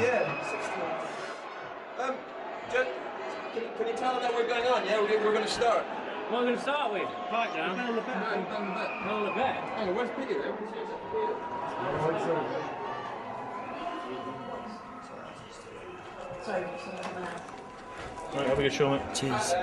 Yeah. Can you tell them that we're going on? Yeah, we're going to start. What are we going to start with? Pipe down. Bang on the bed. Bang on the bed. Bang on the bed. Hang on, where's Peter? Everybody's here except for Peter. Sorry, Right, have a good show, mate. Cheers.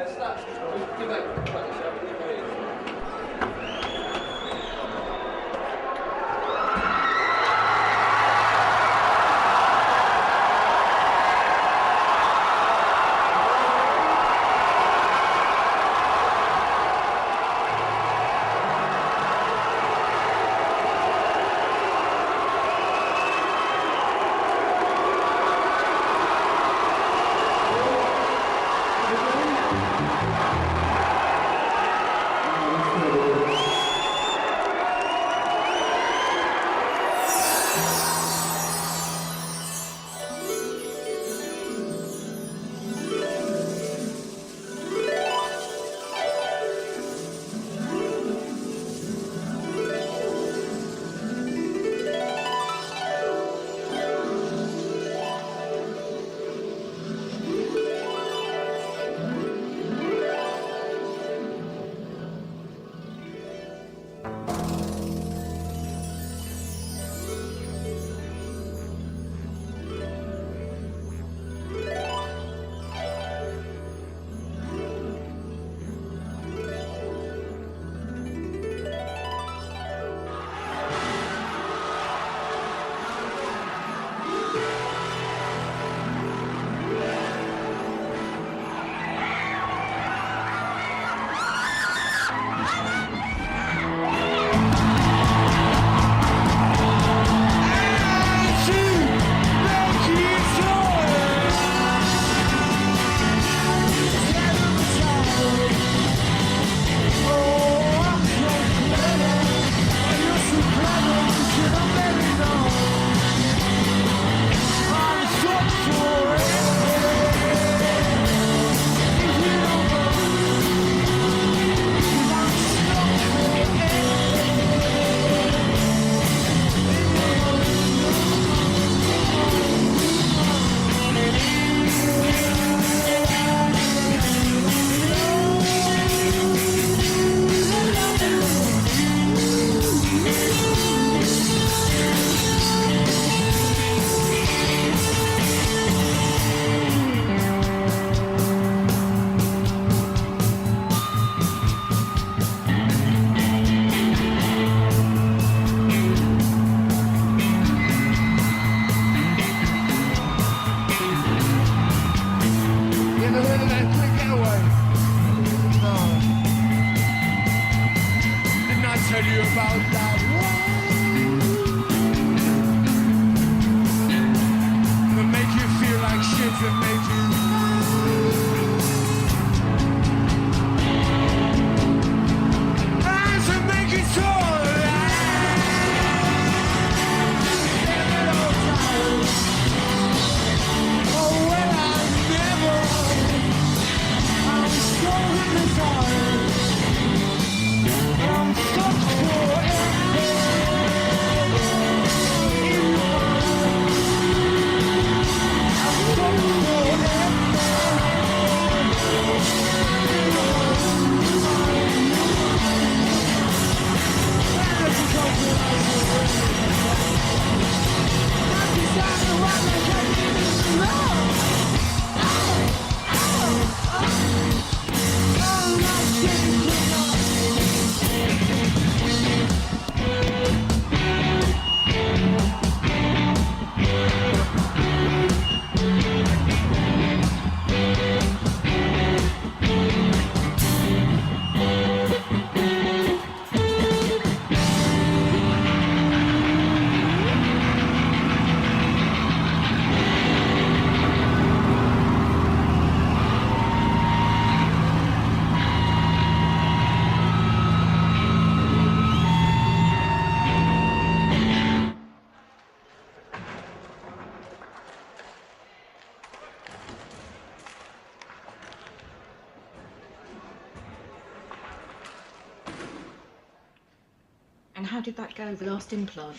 And how did that go, the last implant?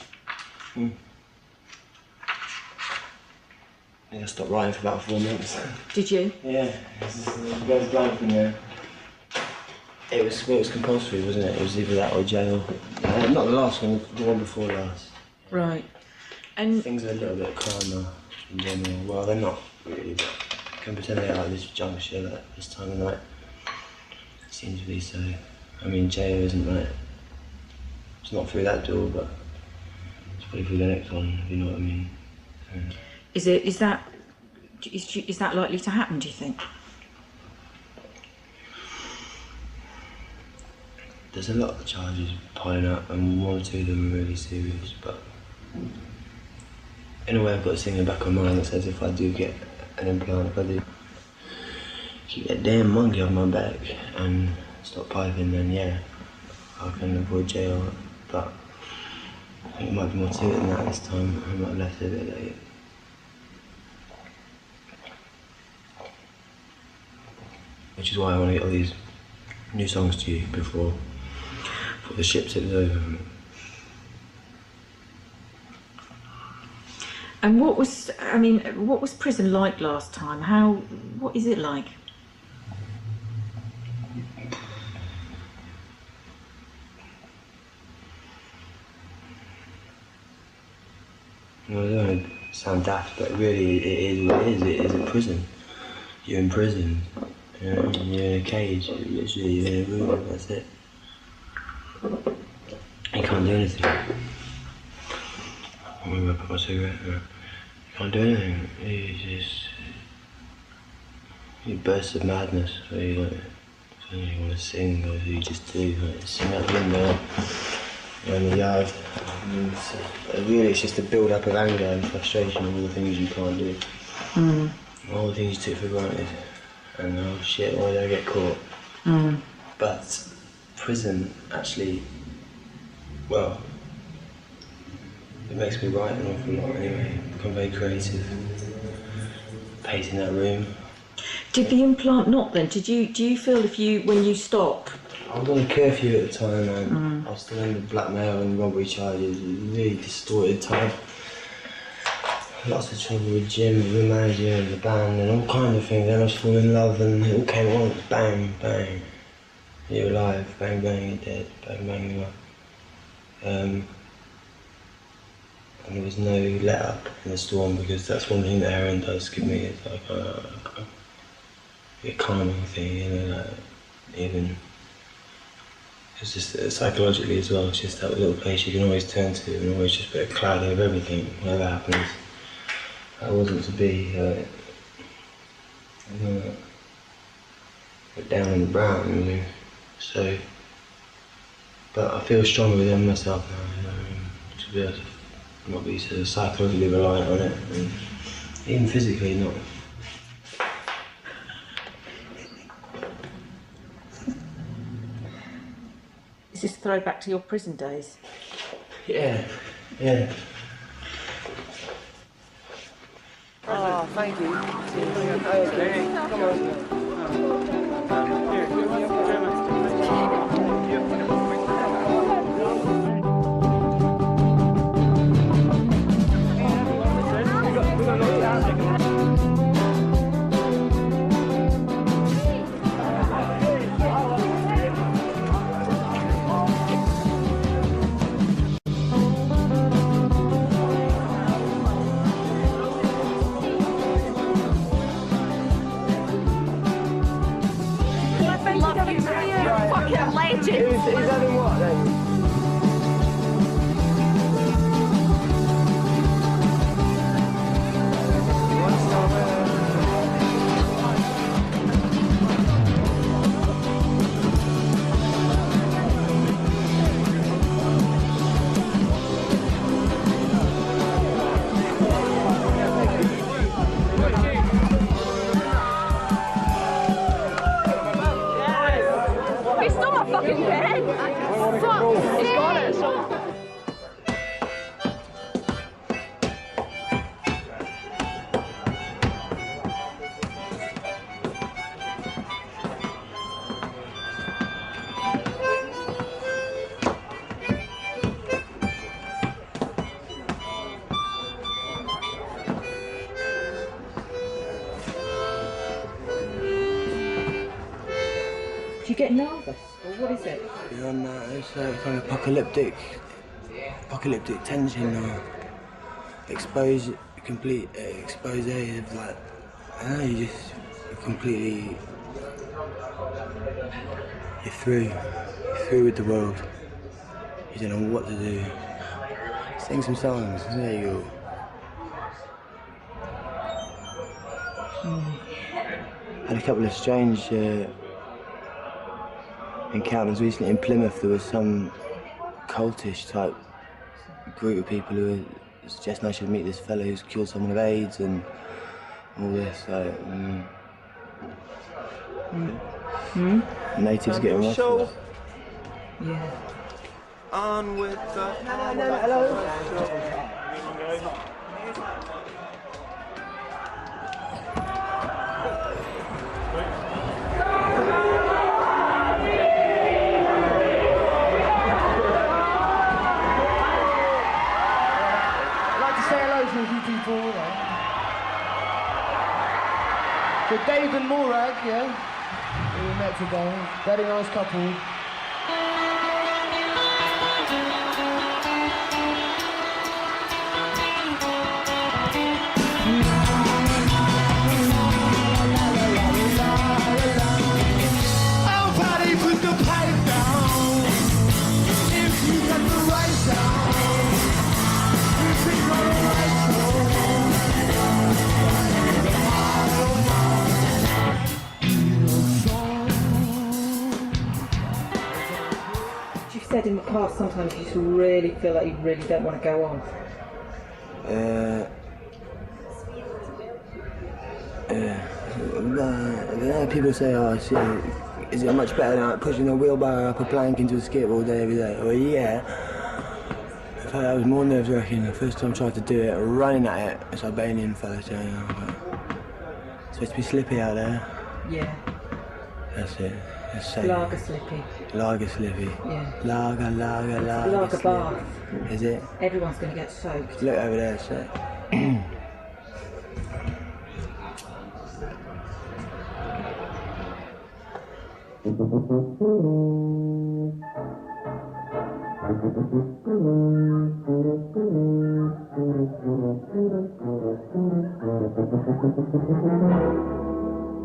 I stopped writing for about 4 months. Did you? Yeah, it goes blank from there. It was compulsory, wasn't it? It was either that or jail. Not the last one, the one before last. Right. And things are a little bit calmer in general. Well, they're not really, but I can pretend they are at this juncture, at this time of night. It seems to be so. I mean, jail isn't like, it's not through that door, but it's probably through the next one, if you know what I mean. So. Is that likely to happen, do you think? There's a lot of charges piling up, and 1 or 2 of them are really serious, but in a way I've got a thing in the back of my mind that says if I do get an implant, if I do keep that damn monkey off my back and stop piping, then yeah, I can avoid jail, but I think it might be more to it than that this time. I might have left it a bit late. Which is why I want to get all these new songs to you before the ship tips over. And what was prison like last time? What is it like? Well, I don't want to sound daft, but really it is what it is. It is a prison. You're in prison. You know, you're in a cage. Literally, you're in a room. That's it. You can't do anything. I'm gonna put my cigarette. You can't do anything. You burst of madness. Where you want to sing, or you just do. Sing out the window. You're in the yard. Really, it's just a build-up of anger and frustration of all the things you can't do. All the things you took for granted. And oh shit, why did I get caught? But prison actually, well, it makes me write an awful lot anyway. Become very creative. Pacing that room. Did the implant not then? Do you feel when you stop? I was on a curfew at the time, and I was still under blackmail and robbery charges. It was a really distorted time. Lots of trouble with Jim, with the manager and the band and all kinds of things. Then I was falling in love and it all came at once. Bang, bang. You're alive. Bang, bang, you're dead. Bang, bang, you're alive. And there was no let up in the storm, because that's one thing that heroin does give me. It's like a calming thing, you know, like even. It's just psychologically as well. It's just that little place you can always turn to and always just put a cloud over everything, whatever happens. That wasn't to be. Put down in the brown, really. So, but I feel stronger within myself now, you know, to be able to not be so psychologically reliant on it, and even physically not. Is this a throwback to your prison days? Yeah, yeah. Oh, thank you. Okay, come on. Fucking legend. get nervous, or what is it? You're on it's kind of apocalyptic tension now. Complete expose of like, I don't know, you just completely, you're through with the world. You don't know what to do. Sing some songs, there you go. Had a couple of strange encounters recently in Plymouth. There was some cultish type group of people who were suggesting I should meet this fellow who's cured someone of AIDS and all this. So, natives getting rushed. Show Yeah. on with the... Hello. So Dave and Morag, yeah, who we met today, very nice couple. Oh, buddy, put the pipe down. If you got the right sound, if you got the right sound. You've said in the past sometimes you just really feel like you really don't want to go on. People say, oh, is it much better than like, pushing a wheelbarrow up a plank into a skip all day, every day? Well, yeah. In fact, I was more nerve-wracking the first time I tried to do it, running at it. It's Albanian fella saying, oh, it's supposed to be slippy out there. Yeah. That's it. That's safe. Lager slippy. Lager slippy. Yeah. Lager Lager slippy. bath. Is it? Everyone's going to get soaked. Look over there, so.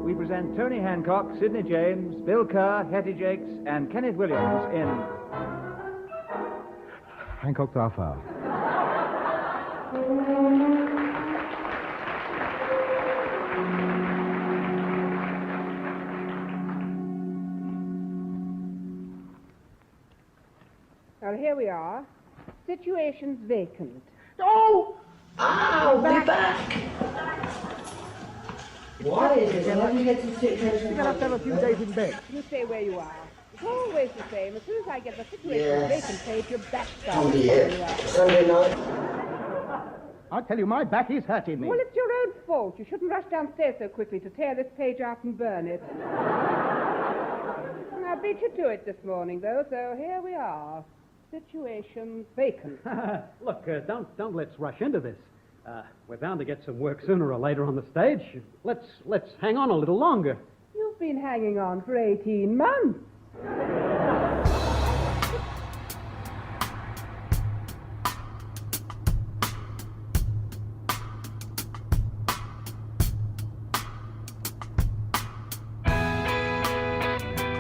We present Tony Hancock, Sidney James, Bill Kerr, Hetty Jakes, and Kenneth Williams in Hancock Thou. Well, here we are. Situations vacant. Oh! Ow, we're back! What is it? Let me get some situations. You're gonna have to have a few days in bed. You stay where you are. It's always the same. As soon as I get the situation vacant page, your back starts. Sunday night. I tell you, my back is hurting me. Well, it's your own fault. You shouldn't rush downstairs so quickly to tear this page out and burn it. I beat you to it this morning, though, so here we are. Situation vacant. Look, don't let's rush into this. We're bound to get some work sooner or later on the stage. Let's hang on a little longer. You've been hanging on for 18 months.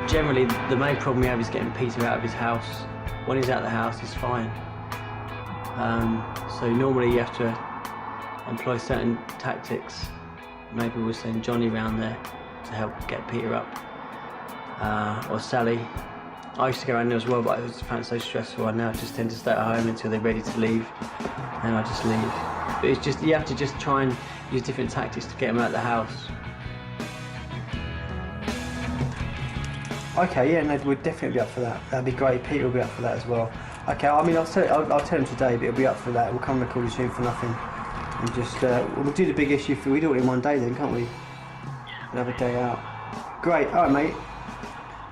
Generally, the main problem we have is getting Peter out of his house. When he's out of the house, he's fine. So normally you have to employ certain tactics. Maybe we'll send Johnny round there to help get Peter up, or Sally. I used to go around there as well, but I just found it so stressful. I now just tend to stay at home until they're ready to leave, and I just leave. But it's just, you have to just try and use different tactics to get them out of the house. Okay, yeah, no, we'd definitely be up for that. That'd be great. Peter will be up for that as well. Okay, I mean, I'll tell him today, but he'll be up for that. We'll come record his room for nothing, and just we'll do the big issue. We do it in one day, then, can't we? We'll have a day out. Great. All right, mate.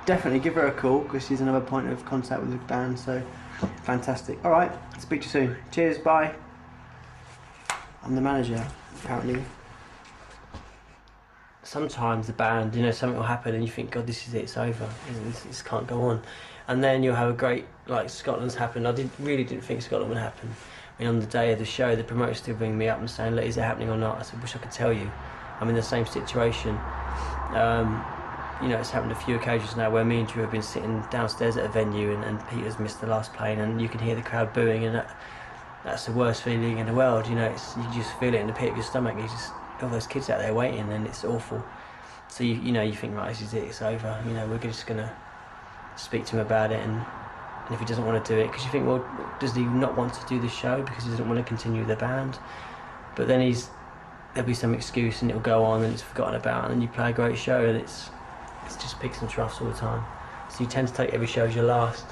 Definitely give her a call because she's another point of contact with the band. So fantastic. All right. Speak to you soon. Cheers. Bye. I'm the manager, apparently. sometimes the band, you know, something will happen and you think, God, this is it, it's over, this can't go on. And then you'll have a great, like Scotland's happened. I really didn't think Scotland would happen. I mean, on the day of the show, the promoter still ringing me up and saying, look, is it happening or not? I said, wish I could tell you. I'm in the same situation. You know, it's happened a few occasions now where me and Drew have been sitting downstairs at a venue and Peter's missed the last plane and you can hear the crowd booing, and that's the worst feeling in the world. You know, you just feel it in the pit of your stomach. You just, all those kids out there waiting, and it's awful. So you know, you think, right, this is it, it's over. You know, we're just gonna speak to him about it, and if he doesn't want to do it, because you think, well, does he not want to do the show because he doesn't want to continue the band? But then there'll be some excuse and it'll go on and it's forgotten about, and then you play a great show and it's just peaks and troughs all the time. So you tend to take every show as your last.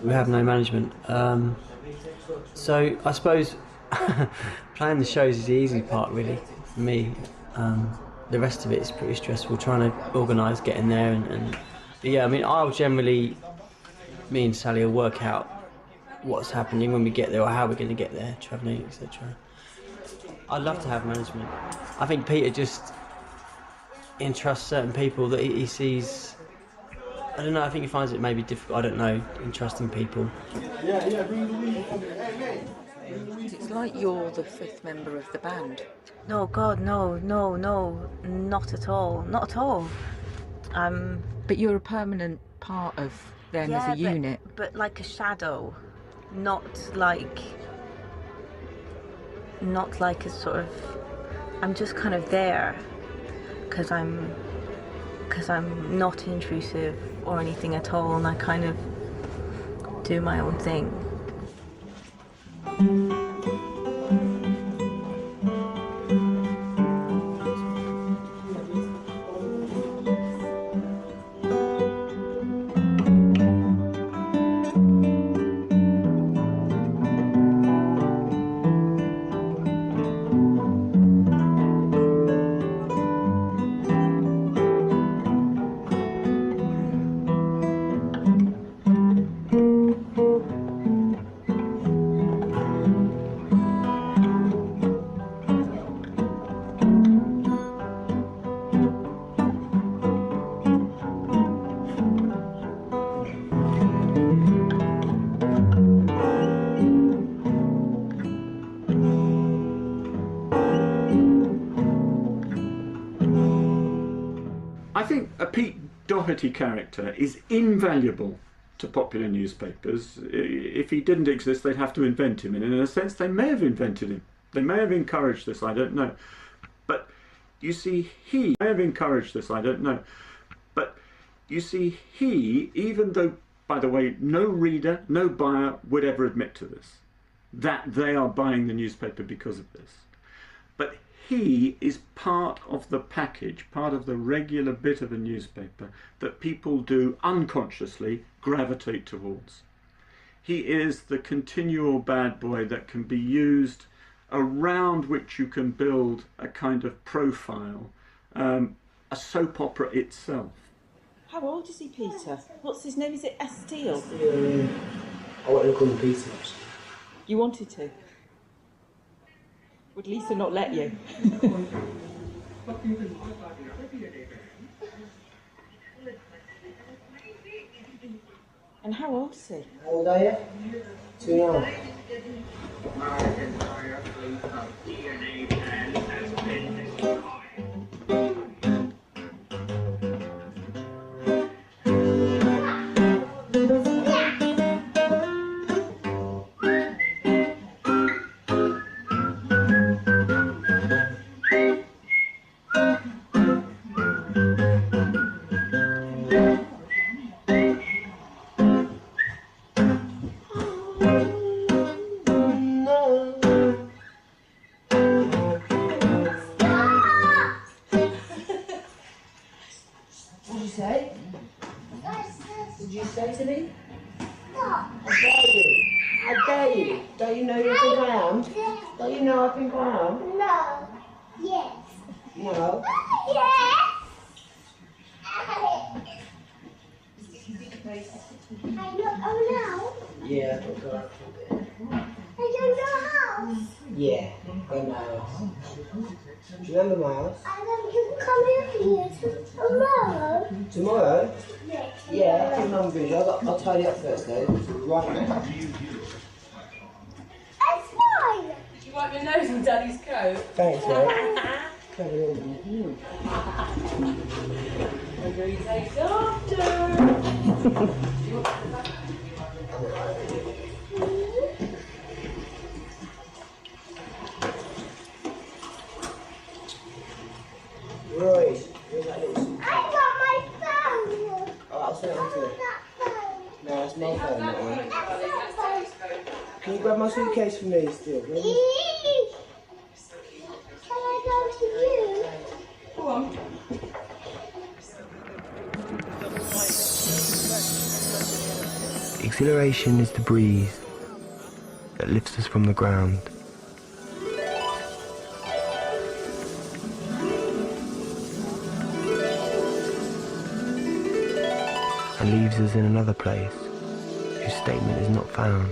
We have no management. So I suppose playing the shows is the easy part, really, for me. The rest of it is pretty stressful, trying to organise getting there but yeah, I mean, me and Sally will work out what's happening when we get there or how we're going to get there, travelling, etc. I'd love to have management. I think Peter just entrusts certain people that he sees. I don't know, I think he finds it maybe difficult, I don't know, in trusting people. It's like you're the fifth member of the band. No, God, no, not at all, not at all. But you're a permanent part of them as a unit. But like a shadow, not like a sort of, I'm just kind of there, because I'm not intrusive or anything at all, and I kind of do my own thing. I think a Pete Doherty character is invaluable to popular newspapers. If he didn't exist, they'd have to invent him, and in a sense they may have invented him. They may have encouraged this, I don't know. But you see, he may have encouraged this, I don't know. But you see, even though, by the way, no reader, no buyer would ever admit to this, that they are buying the newspaper because of this. But he is part of the package, part of the regular bit of a newspaper that people do unconsciously gravitate towards. He is the continual bad boy that can be used, around which you can build a kind of profile, a soap opera itself. How old is he, Peter? What's his name? Is it Steele? I wanted to call him Peter, actually. You wanted to? Would Lisa not let you? And how old is he? How old are you? 2 and a half. Tomorrow? Yeah, I think Mum brings. I'll tidy up first though. Right now. That's fine. Did you wipe your nose on Daddy's coat? Thanks, mate. I'm going to take after. Right. I got my phone. Oh, I'll send it to you. No, it's my phone, that one. Can you grab my suitcase for me still? Really? Can I go to you? Go on. Exhilaration is the breeze that lifts us from the ground. And leaves us in another place whose statement is not found.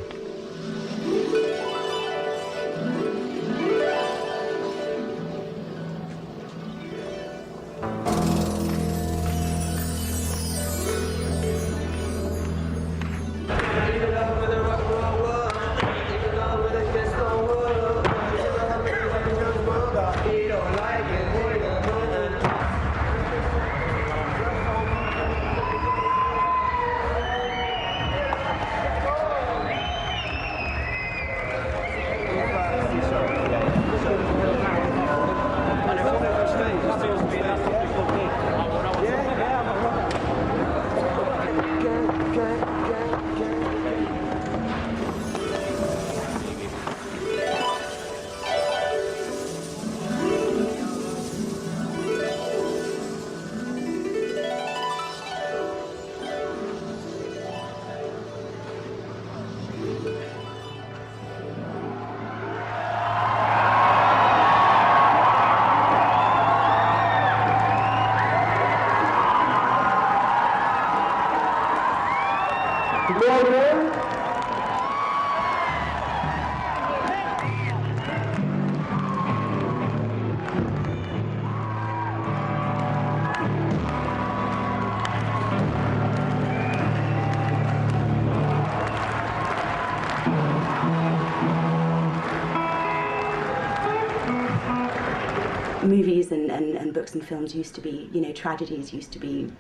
Movies and books and films used to be, tragedies used to be,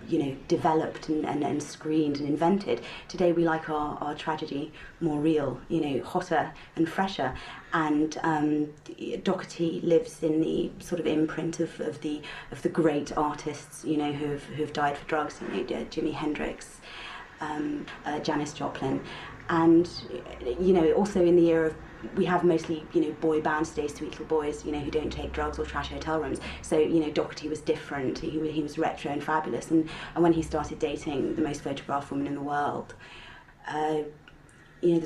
developed and screened and invented. Today we like our tragedy more real, hotter and fresher. And Doherty lives in the sort of imprint of the great artists, who've died for drugs, Jimi Hendrix, Janis Joplin, and also in the era of, we have mostly, boy bands today, Sweet Little Boys, who don't take drugs or trash hotel rooms. So, Doherty was different. He was retro and fabulous. And when he started dating the most photographed woman in the world, the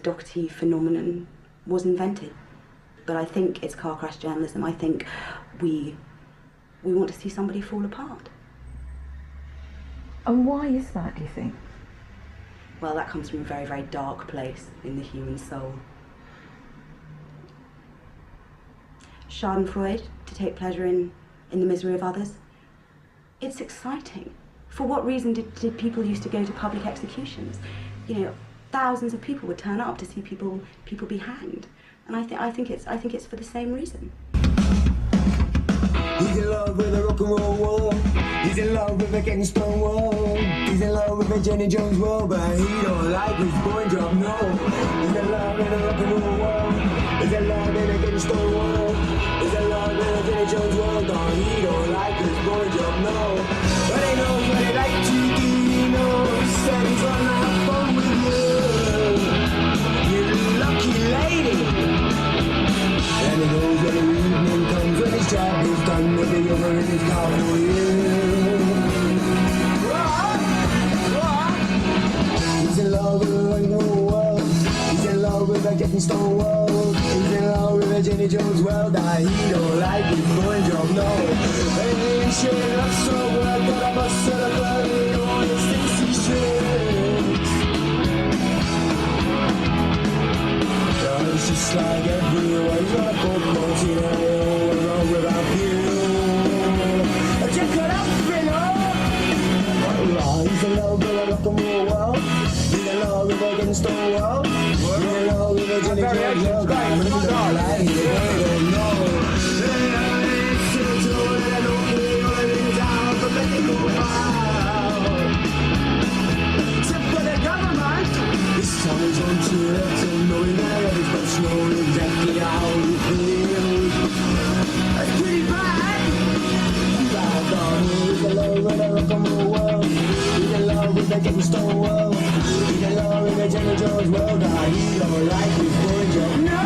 Doherty phenomenon was invented. But I think it's car crash journalism. I think we want to see somebody fall apart. And why is that, do you think? Well, that comes from a very, very dark place in the human soul. Schadenfreude, to take pleasure in the misery of others. It's exciting. For what reason did people used to go to public executions? Thousands of people would turn up to see people be hanged. And I think it's for the same reason. He's in love with a rock and roll world. He's in love with a getting stone world. He's in love with a Jenny Jones world, but he don't like his boy job, no. He's in love with a rock and roll world. He's in love with a getting stone world. He's in love with a Jenny Jones world, but he don't like his boy job, no. But he knows what he like to do, he knows that he's gonna have fun with you, you lucky lady. And he knows when the evening comes, when his job is done, he'll be over in his car for you. He's in love with a rock and roll world. He's in love with a getting stone world. He's in love with a Jenny Jones world. He don't like his boy job, no. And he ain't sure not so well, but I must celebrate all the things he shares. It's just like everyone's got a cold you know, wrong without you. Check it out, Bruno. He's in love with a rock and roll world. He's in love with a getting stone world. He's in love with a Jenny Jones world. But he don't like it, they know. It's so true, and I don't feel all the things out, but let it go out. Except for the government. This song is on to it, so knowing that everybody's knowing exactly how you feel. That's pretty bad. Bad dog, he's in love with a rock and roll world. He's in love with a getting stone world. He's in love with a Jenny Jones world. He don't like his boy job. No!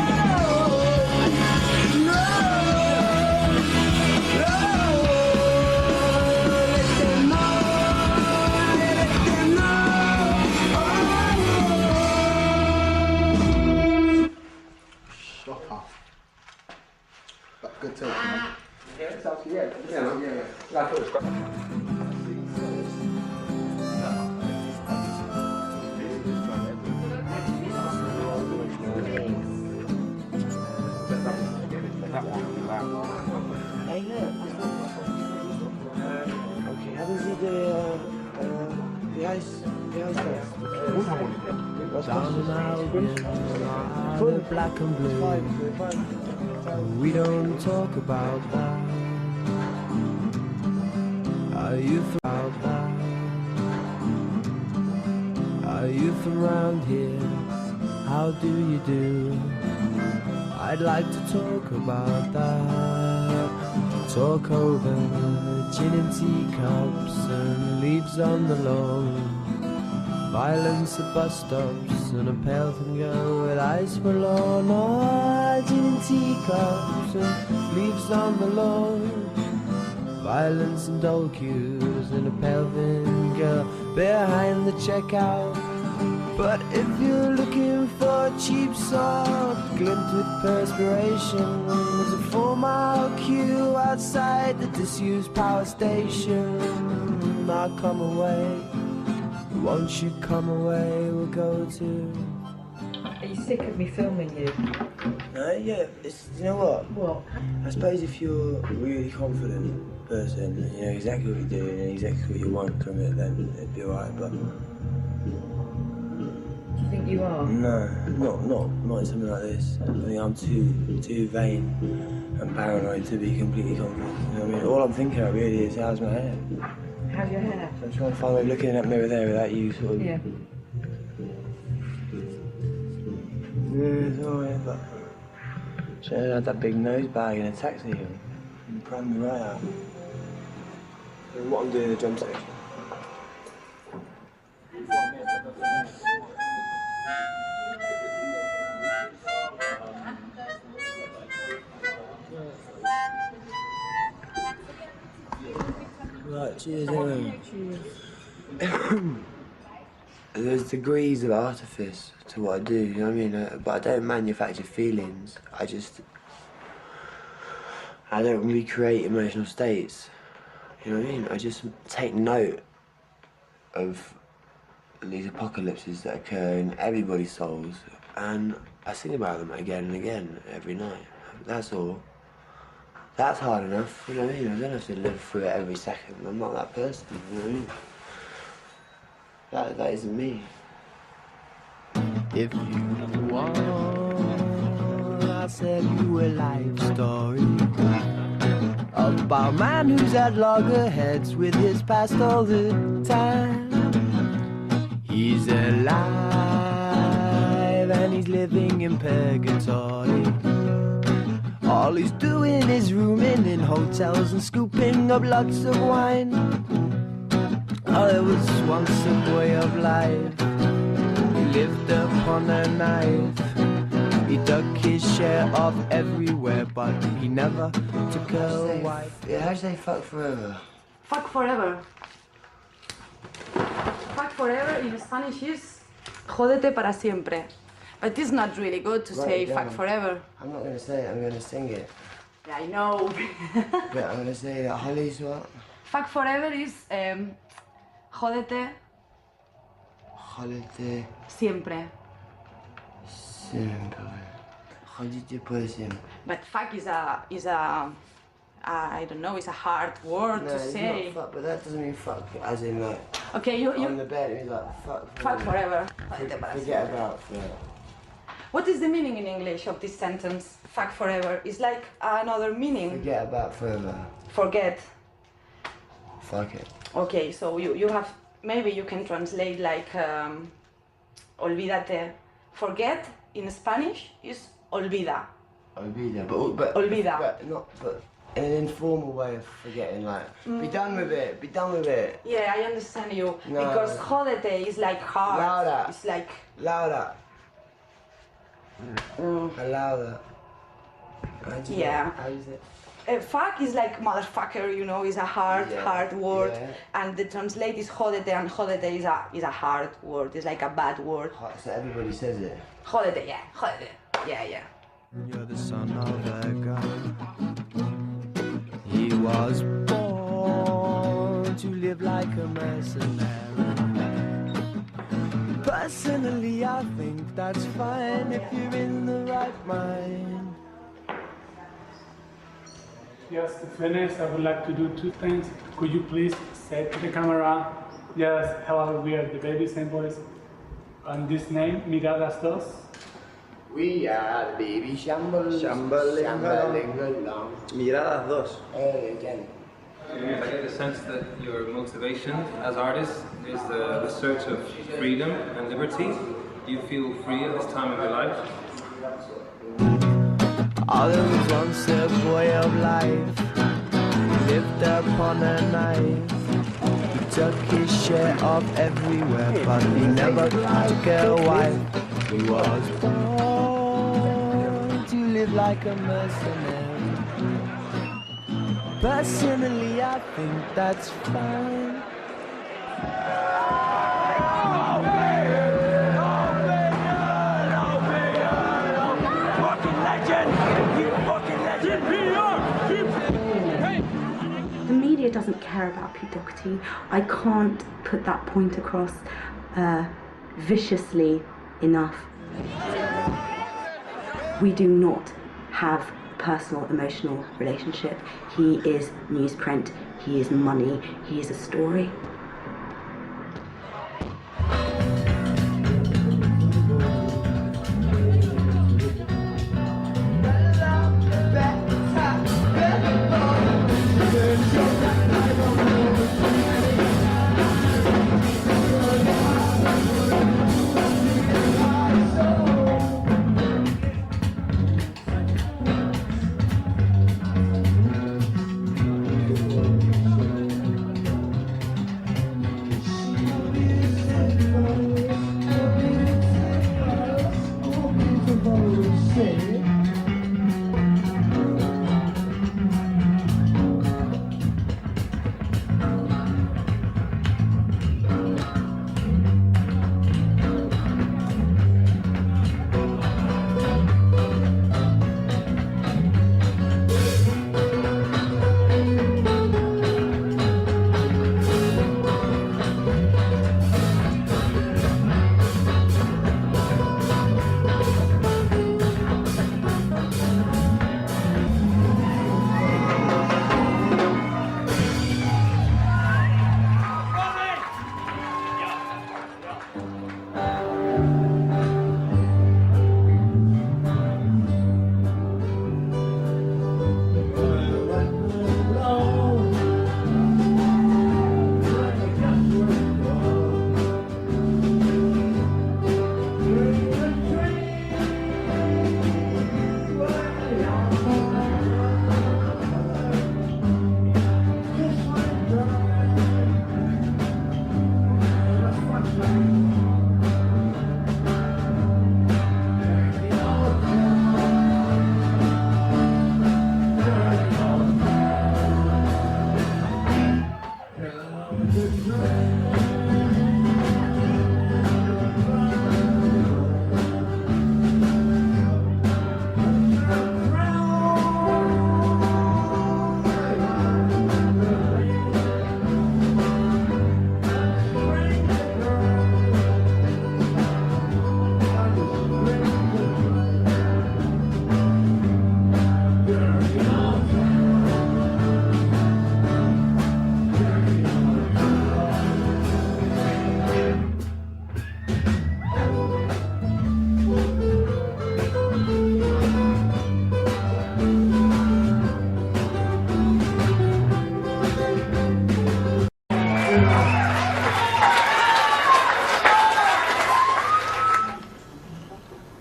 Good talk, man. Yeah, it's up to you. Yeah. I thought it was great. Hey, look. Okay, how does he do the ice test? Down and out, full black and blue. We don't talk about that. Are you from that? Are you from round here? How do you do? I'd like to talk about that. Talk over gin and teacups and leaves on the lawn. Violence at bus stops and a pale finger with eyes for lawn. Oh, gin and teacups and leaves on the lawn. Violence and dull cues and a pale finger behind the checkout. But if you're looking for a cheap salt, glint with perspiration, there's a 4-mile queue outside the disused power station. I'll come away. Won't you come away, we'll go to... Are you sick of me filming you? No, yeah, you know what? What? I suppose if you're a really confident person, and you know exactly what you're doing and exactly what you want from it, then it'd be alright, but... Do you think you are? No, not in something like this. I think I'm too vain and paranoid to be completely confident. You know what I mean? All I'm thinking of really is, how's my hair? How's your hair? So I'm trying to find a way of looking in that mirror there without you sort of... Yeah. Yeah, it's alright, but... Shouldn't have had that big nose bag in a taxi and crammed me right out. And what I'm doing in the drum section. Right, cheers everyone. There's degrees of artifice to what I do, you know what I mean? But I don't manufacture feelings. I don't recreate emotional states. You know what I mean? I just take note of these apocalypses that occur in everybody's souls, and I sing about them again and again every night. That's all. That's hard enough, you know what I mean? I don't have to live through it every second. I'm not that person, you know what I mean? That isn't me. If you want sell you a life story about a man who's at loggerheads with his past all the time. He's alive and he's living in purgatory. All he's doing is rooming in hotels and scooping up lots of wine. Oh, there was once a boy of life. He lived upon a knife. He took his share of everywhere, but he never took a wife. Yeah, how do you say fuck forever? Fuck forever. Fuck forever in Spanish is jódete para siempre. But it's not really good to say fuck forever. I'm not going to say it, I'm going to sing it. Yeah, I know. But I'm going to say that Holly's what? Fuck forever is jódete Jódete siempre. siempre. Jódete por siempre. But fuck is a I don't know, it's a hard word No, to it's say. not fuck, but that doesn't mean fuck as in like Okay, you on the bed, it means like fuck forever. Forget about forever. What is the meaning in English of this sentence? Fuck forever. It's like another meaning. Forget about forever. Forget. Fuck it. Okay, so you have, maybe you can translate like olvídate. Forget in Spanish is olvida. Olvida, but Olvida. but in an informal way of forgetting, like be done with it, be done with it. Yeah, I understand you. No. Because jódete is like hard. Louder. It's like Louder. Louder. Yeah. How is it? Fuck is like motherfucker, you know, is a hard word, yeah. and the translate is jódete, and jódete is a hard word. It's like a bad word. So everybody says it. Jódete, yeah, jódete, yeah. You're the son of a gun. He was born to live like a mercenary. Personally, I think that's fine if you're in the right mind. Just to finish, I would like to do two things. Could you please say to the camera, yes, hello, we are the babyshambles, and this name, Miradas Dos. We are the babyshambles. Shambling along. Miradas Dos. Again. I get the sense that your motivation as artists is the search of freedom and liberty. Do you feel free at this time of your life? Oh, there was once a boy of life. He lived upon a knife. He took his share of everywhere, but he never took a wife. He was born to live like a mercenary. Personally, I think that's fine. The media doesn't care about Pete Doherty. I can't put that point across viciously enough. We do not have personal, emotional relationship. He is newsprint, he is money, he is a story.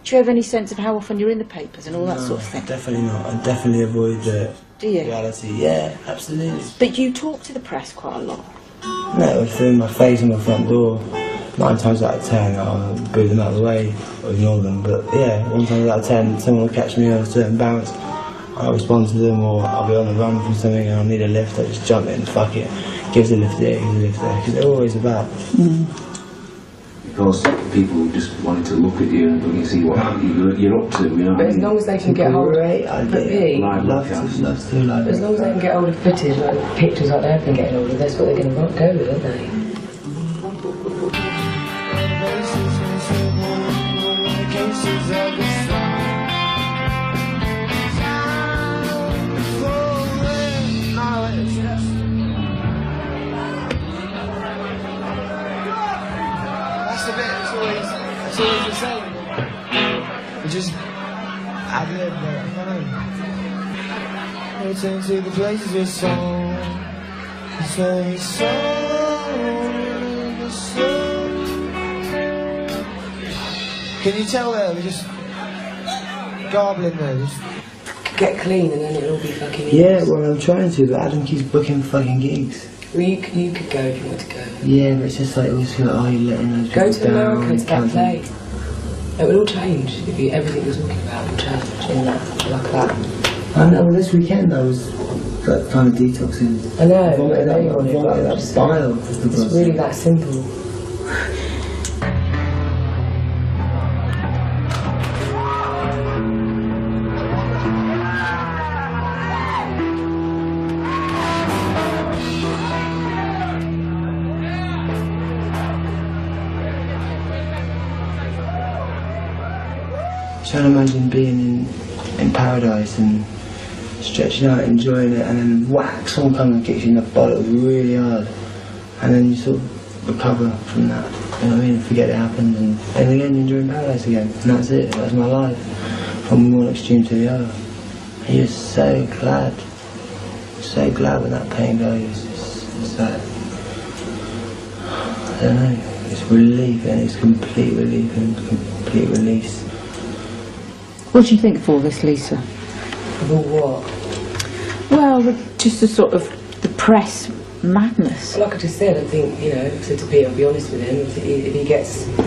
Do you have any sense of how often you're in the papers and all that sort of thing? Definitely not. I definitely avoid the reality. Yeah, absolutely. But you talk to the press quite a lot. No, if they're in my face on my front door, 9 times out of 10 I'll boo them out of the way or ignore them. But yeah, 1 time out of 10 someone will catch me on a certain bounce, I'll respond to them, or I'll be on the run from something and I'll need a lift, I'll just jump in, fuck it. Give the lift there, give the lift there, because they're always about. Because people just wanted to look at you and look and see what you're up to, you know. But as long as they can get hold of Pete, love to. as long as they can get hold of footage, like pictures like they've been getting hold of, that's what they're going to go with, aren't they? That's the bit that's always the same. You just ad-lib there, I return to the places where song is very Can you tell there, we're just garbling there, just... Get clean and then it'll all be fucking easy. Yeah, well I'm trying to, but Adam keeps booking fucking gigs. Well, you could go if you want to go. Yeah, but it's just like, always feel like, oh, you're letting those people Go to down. America to get played. It will all change. If you, everything you're talking about will change in that, like that. I know, well, this weekend I was like, kind of detoxing. I know, Vomited I know you're on it, but that just bile. it's really that simple. Trying to imagine being in paradise and stretching out, enjoying it, and then whack, someone comes and kicks you in the bollocks really hard, and then you sort of recover from that. You know what I mean? Forget it happened, and again you're enjoying paradise again, and that's it. That's my life, from one extreme to the other. And you're so glad when that pain goes. It's like, I don't know. It's relief, and it's complete relief and complete release. What do you think of all this, Lisa? Of all what? Well, just the sort of the press madness. Like I just said, I think, you know, I said to Pete, I'll be honest with him, if he gets, I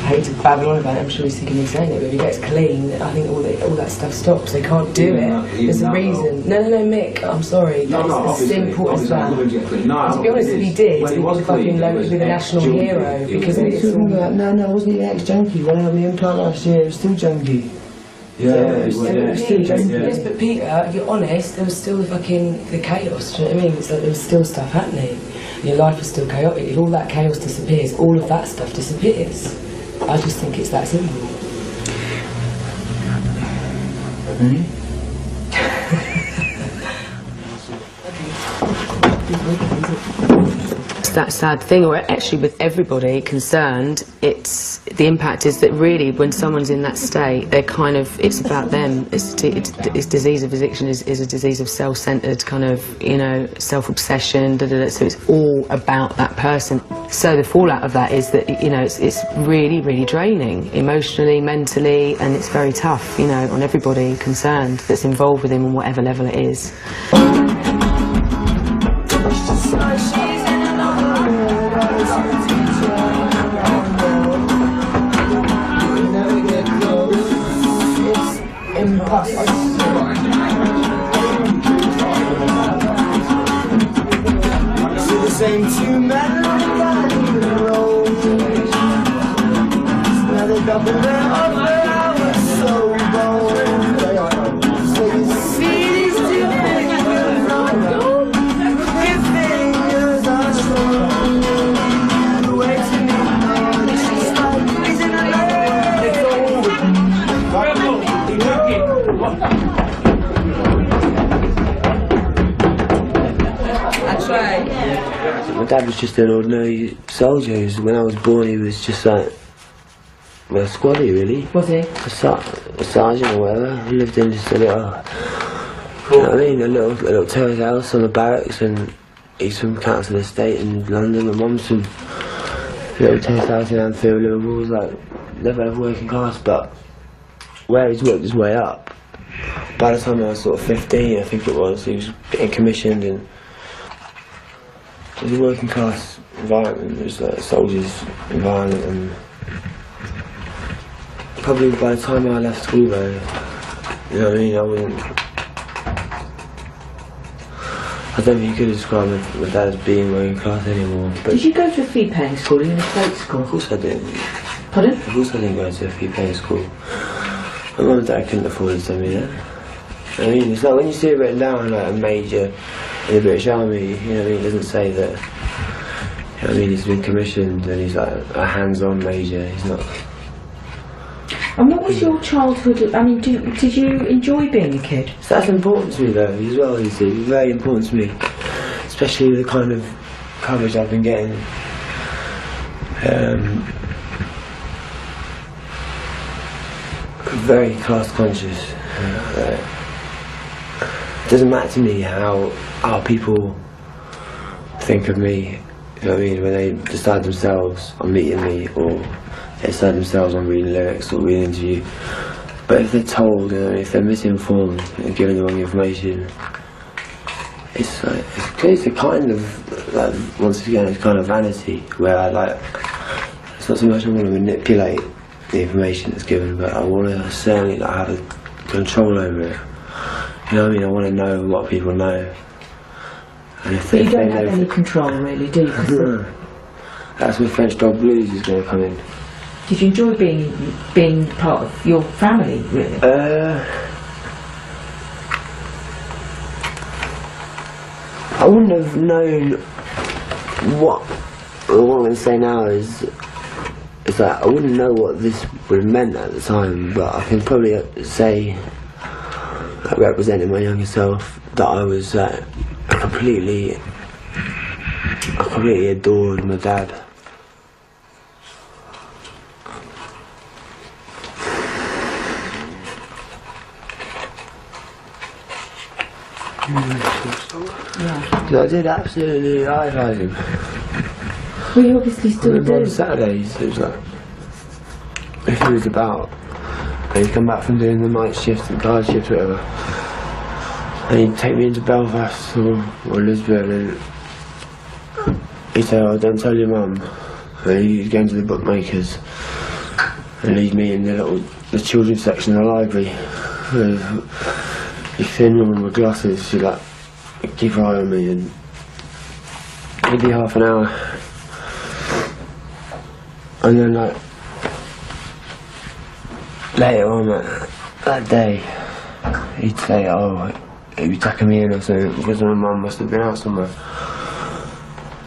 hate to babble on about it, I'm sure he's sick of me saying it, but if he gets clean, I think all that stuff stops. They can't do it. There's a reason. No, Mick, I'm sorry. It's as simple as that. To be honest, if he did, he'd be fucking local, be the national hero, because it's all... No, it wasn't even ex-junkie. When I had my implant last year, it was still junkie. Yeah, it was still junkie. Yes, but Peter, if you're honest, there was still the chaos, do you know what I mean? It's like there was still stuff happening. Your life was still chaotic. If all that chaos disappears, all of that stuff disappears. I just think it's that simple. Mm-hmm. It's that sad thing, or actually with everybody concerned, the impact is that really when someone's in that state, they're kind of, it's about them. It's disease of addiction is a disease of self-centered kind of, you know, self-obsession, so it's all about that person. So the fallout of that is that, you know, it's really, really draining, emotionally, mentally, and it's very tough, you know, on everybody concerned that's involved with him on whatever level it is. Same two men on the road. Now they're dumping their offer. I was so bold. So you see these two fingers on your fingers are strong. The way to me now, it's just like breathing a That's right. My dad was just an ordinary soldier. When I was born, he was just like, well, a squaddy really. Was he? A sergeant or whatever. He lived in just a little, you know what I mean, a little terrace house on the barracks, and he's from Council Estate in London. My mum's from a little terrace house in Anfield, Liverpool. Was like, never had working class, but where he's worked his way up. By the time I was sort of 15, I think it was, he was getting commissioned, and it was a working class environment. It was like a soldier's environment, and probably by the time I left school though, you know what I mean, I don't think you could describe my dad as being working class anymore. But did you go to a fee-paying school in a state school? Of course I did. Pardon? Of course I didn't go to a fee-paying school. My mum and dad couldn't afford to send me there. I mean, it's like when you see it written down like a major in the British Army, you know what I mean, it doesn't say that, you know what I mean, he's been commissioned and he's like a hands-on major, he's not. And what was your childhood, I mean, did you enjoy being a kid? So that's important to me though, as well, you see, very important to me, especially the kind of coverage I've been getting. Very class conscious. It doesn't matter to me how people think of me, you know what I mean, when they decide themselves on meeting me, or they decide themselves on reading lyrics or reading an interview. But if they're told, you know, if they're misinformed and given the wrong information, it's like, it's a kind of, like, once again, it's kind of vanity, where I like, it's not so much I want to manipulate the information that's given, but I want to certainly like, have a control over it. You know what I mean? I want to know what people know. And if but you don't have any control, really, do you? That's where French Dog Blues is going to come in. Did you enjoy being part of your family, really? I wouldn't have known what I'm going to say now is that I wouldn't know what this would have meant at the time, but I can probably say, representing my younger self, that I was I completely adored my dad. Yeah. I did absolutely idolise him. Well, you obviously still do. On Saturdays, it was like, if he was about, and he'd come back from doing the night shift, the guard shift, whatever, and he'd take me into Belfast or Lisbon, and he'd say, "Oh, don't tell your mum." And he'd go into the bookmakers and leave me in the children's section of the library. This thin woman with glasses, she'd like keep her eye on me, and it'd be half an hour. And then like later on that day, he'd say, "Oh, he'd be tucking me in or something because my mum must have been out somewhere."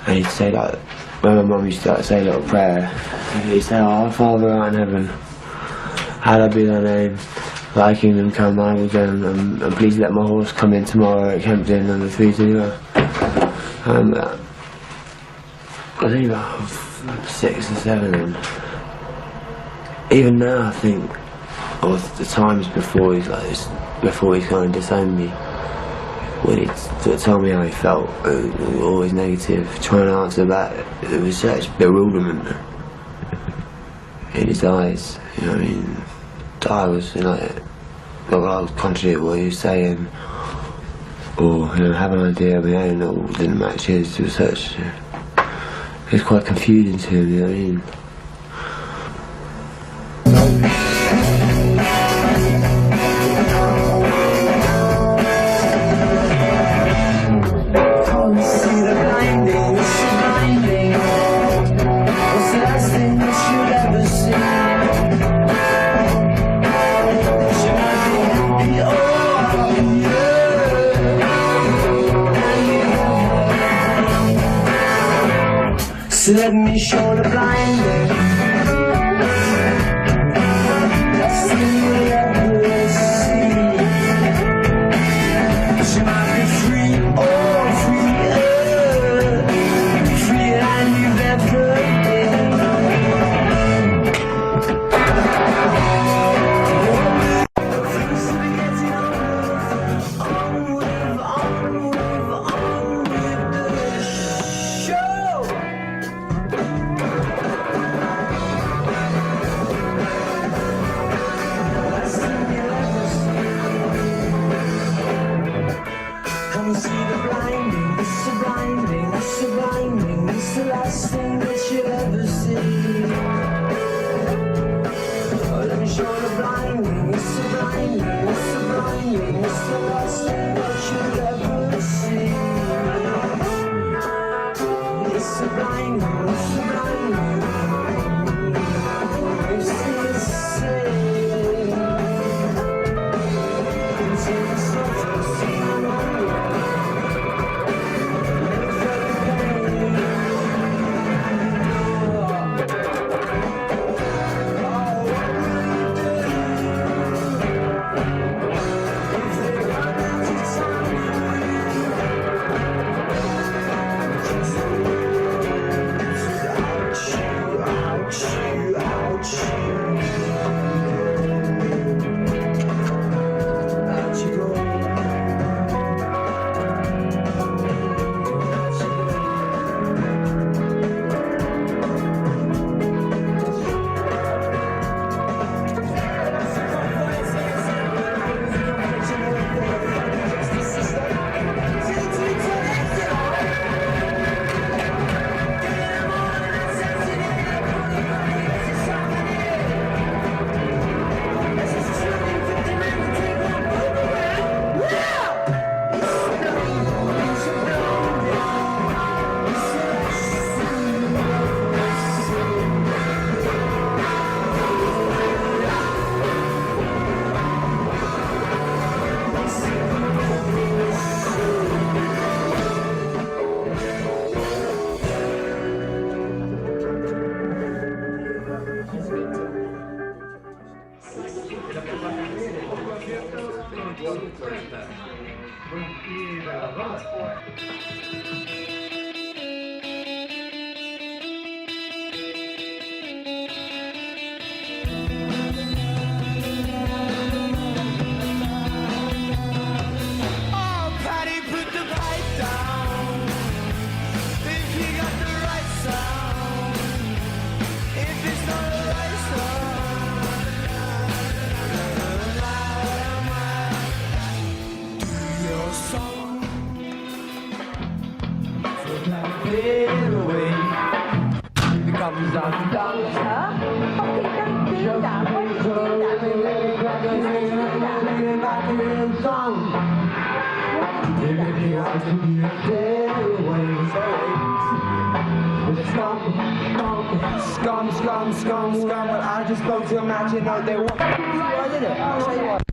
And he'd say that when my mum used to like, say a little prayer, he'd say, "Oh, our Father art in heaven, hallowed be thy name. Thy kingdom come, thy will be done, and please let my horse come in tomorrow at Kempton on the 3-0." And I think about 6 or 7, and even now I think, or the times before he's like this, before he's kind of disowned me, when he'd sort of tell me how he felt, it was always negative, trying to answer back, there was such bewilderment in his eyes, you know what I mean? I was, you know, I was contrary to what he was saying, or, you know, have an idea of my own that didn't match his. It was such, it was quite confusing to him, you know what I mean? So let me show the blinding. That's the ever see. She might be free or freer, freer than you've ever been. Scum, well, I just spoke to a man, you know, they want to do it. I'll tell you what.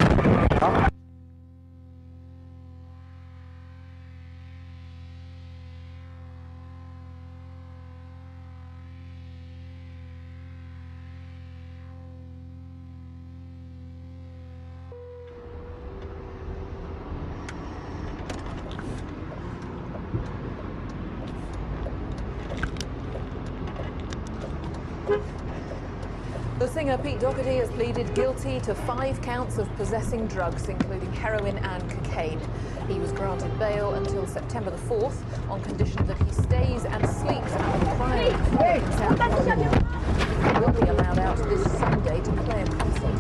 The singer Pete Doherty has pleaded guilty to 5 counts of possessing drugs, including heroin and cocaine. He was granted bail until September the 4th on condition that he stays and sleeps at the Priory in South London. He will be allowed out this Sunday to play a concert.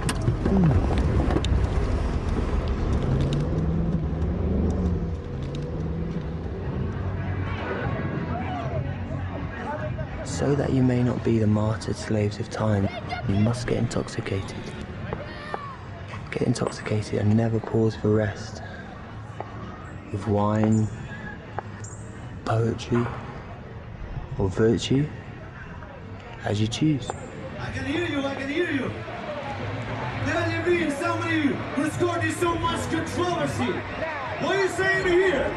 So that you may not be the martyred slaves of time, you must get intoxicated. Get intoxicated and never pause for rest. With wine, poetry, or virtue, as you choose. I can hear you, I can hear you. There you being somebody who's causing so much controversy. What are you saying to here?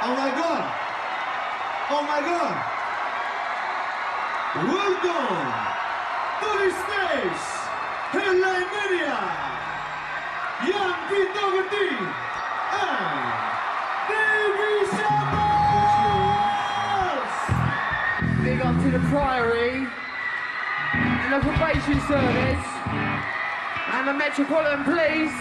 Oh my God. Oh my God! Welcome to the stage, Headline Media, young Pete Doherty and babyshambles! Big up to the Priory, and the probation service, and the Metropolitan Police.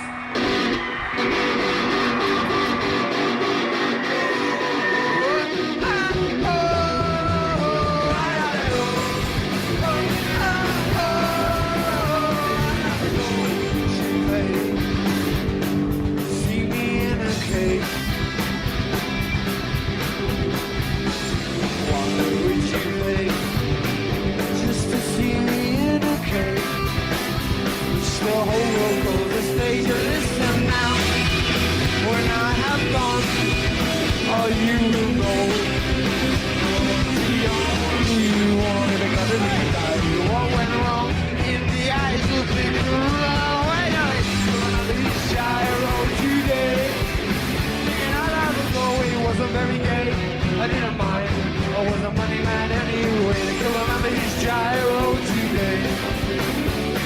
Very gay, I didn't mind. I was a money man anyway. They can remember his gyro today.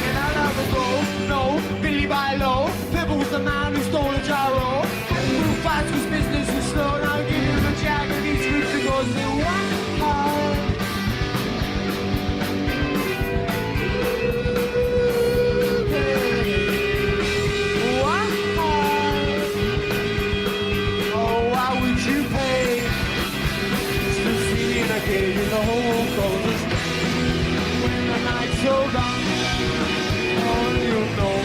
And I never go, no, Billy by low. Pebble was the man who stole a gyro. And Blue Fights was business was slow. Now give him a jag and he's rich because they want hard. In the whole closes when the night's so gone. Oh, you know,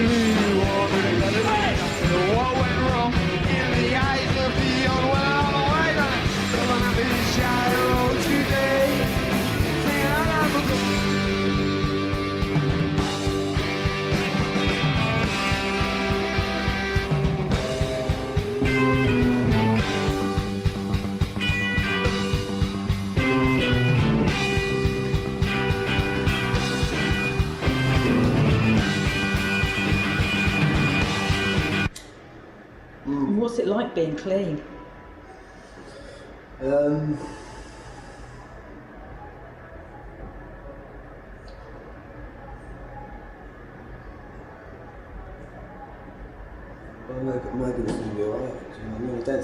you wanted to let it be. What went wrong in the eyes of the young? Well, I'm away on it. I'm gonna be gyro today. Saying I never go. What's it like being clean?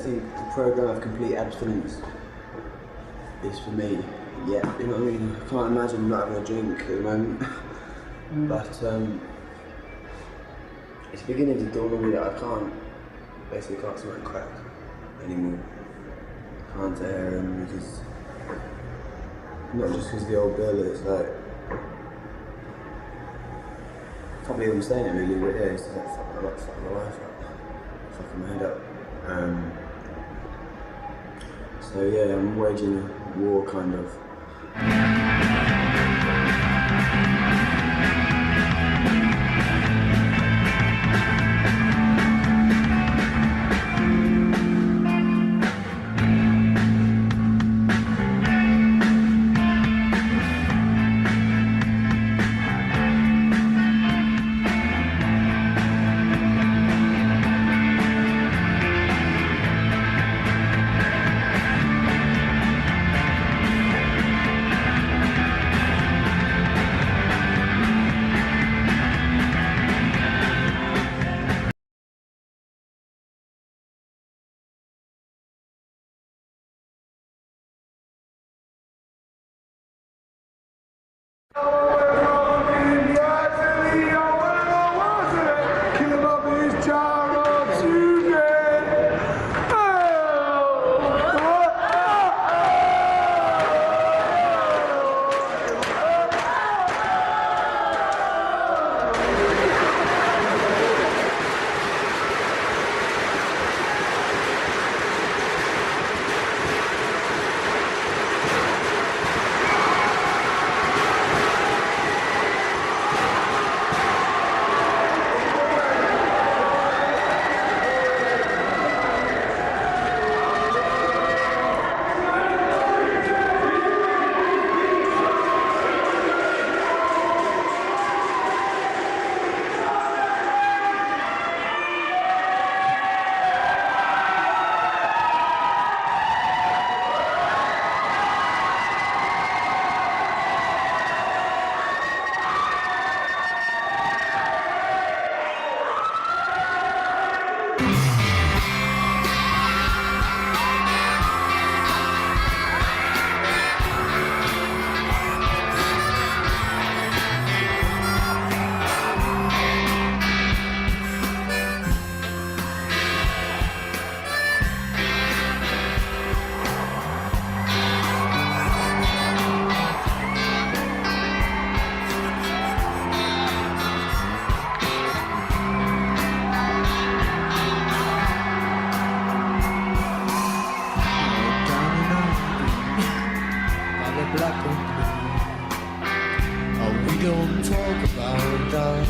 think the programme of complete abstinence is for me. Yeah, you know what I mean? I can't imagine not having a drink at the moment. But it's beginning to dawn on me that I basically can't smoke crack anymore. Can't heroin, because not just because of the old bill, it's like, I can't believe I'm saying it really, but yeah, it's like fucking my life up, fucking my head up. So yeah, I'm waging a war kind of. Don't talk about that.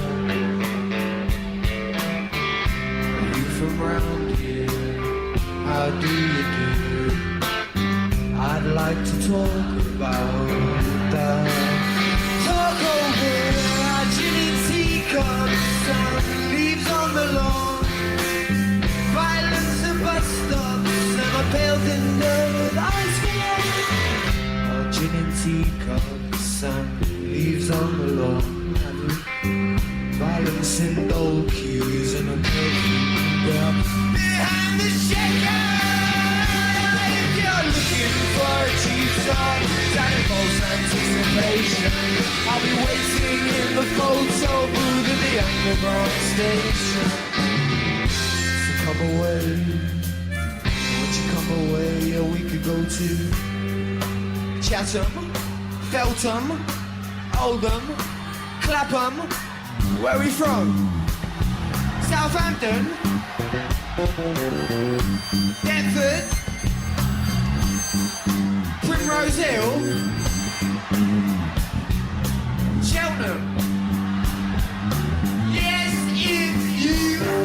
Are you from round here? How do you do? I'd like to talk about that. Talk over our gin and teacups, sun leaves on the lawn, violence and bus stops, and a pale dinner with ice cream. Our gin and teacups, sun leaves on the lawn, violence in old queues, and a perfume girl behind the shaker. If you're looking for a cheap song that involves anticipation, I'll be waiting in the photo booth at the underground station. So come away, won't you come away? Or we could go to Chatham, Feltham, Oldham, Clapham. Where are we from? Southampton, Deptford, Primrose Hill, Cheltenham. Yes, if you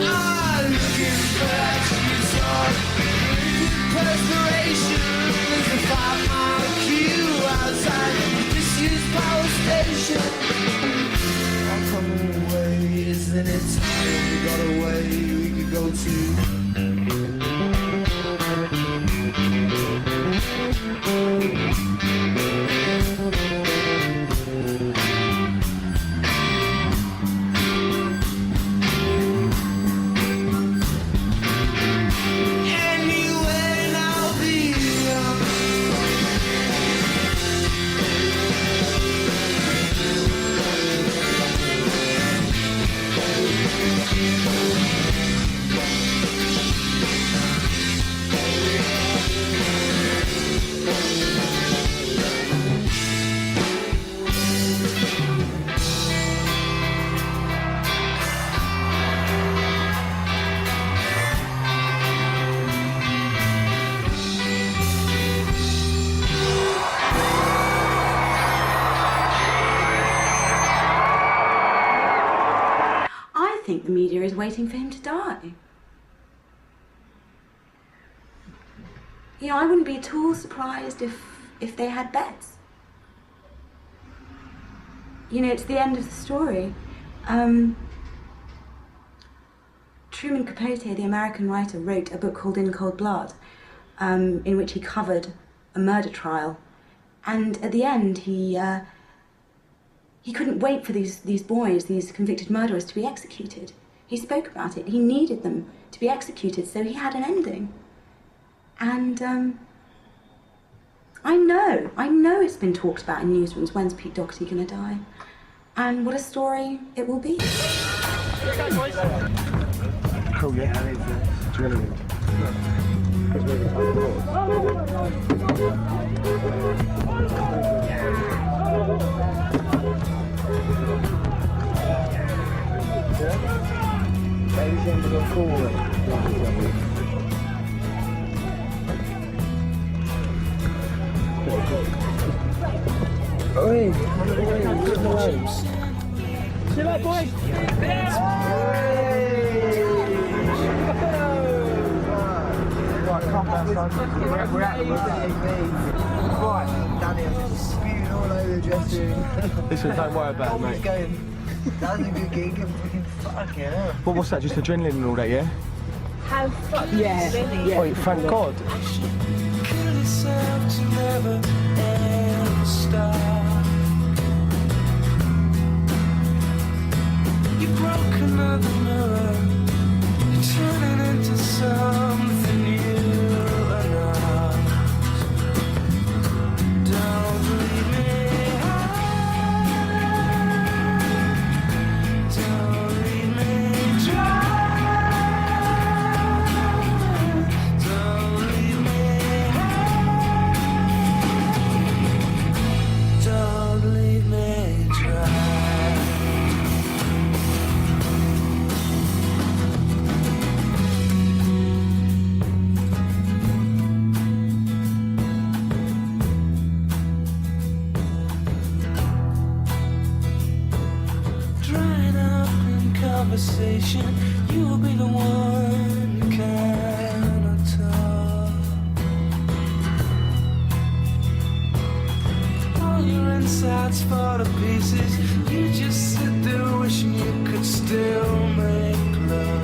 are looking for that cheap song, perspiration is a 5-mile queue outside the disused power station. Oh, come away, isn't it time we got away? We could go to anywhere. think the media is waiting for him to die. You know, I wouldn't be at all surprised if they had bets. You know, it's the end of the story. Truman Capote, the American writer, wrote a book called In Cold Blood, in which he covered a murder trial. And at the end, he couldn't wait for these boys, these convicted murderers, to be executed. He spoke about it. He needed them to be executed, so he had an ending. And I know it's been talked about in newsrooms. When's Pete Doherty gonna die? And what a story it will be. Cool, yeah? Adrenaline. Oi, chill out, boys. Right, calm down, son. We're at the right, Danny, I'm just spewing all over the dressing room. Listen, don't worry about it, mate. Going, that was a good gig. Fuck yeah. What's that? Just adrenaline and all that, yeah? How fun. Yeah. Wait, thank God. You broke another mirror, you're turning into something new and ours. Don't leave me high, don't leave me dry, don't leave me high, don't leave me dry. Conversation, you'll be the one who cannot talk. All your insides fall to pieces. You just sit there wishing you could still make love.